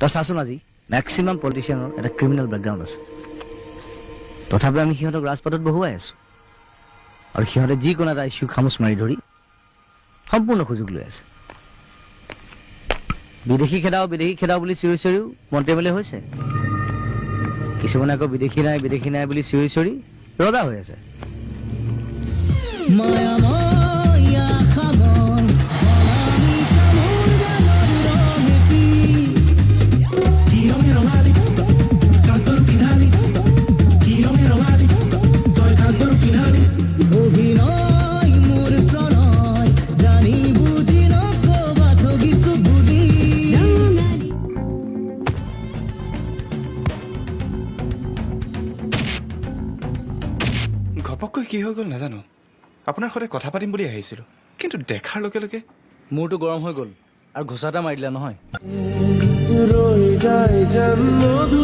তই চাচোন আজি মেক্সিমাম পলিটিচিয়ানৰ এটা ক্ৰিমিনেল বেকগ্ৰাউণ্ড আছে, তথাপি আমি সিহঁতক ৰাজপথত বহুৱাই আছো আৰু সিহঁতে যিকোনো এটা ইছ্যু খামোচ মাৰি ধৰি সম্পূৰ্ণ সুযোগ লৈ আছে। বিদেশী খেদাও বুলি চিঞৰি চিঞৰিও মন্ত্ৰী এম এল এ হৈছে, কিছুমানে আকৌ বিদেশী নাই বুলি চিঞৰি চিঞৰি ৰজা হৈ আছে। ঘপককৈ কি হৈ গ'ল নাজানো, আপোনাৰ সৈতে কথা পাতিম বুলি আহিছিলোঁ, কিন্তু দেখাৰ লগে লগে মূৰটো গৰম হৈ গ'ল আৰু ঘোচা এটা মাৰি দিলা নহয়। ৰৈ যায় যেন মধু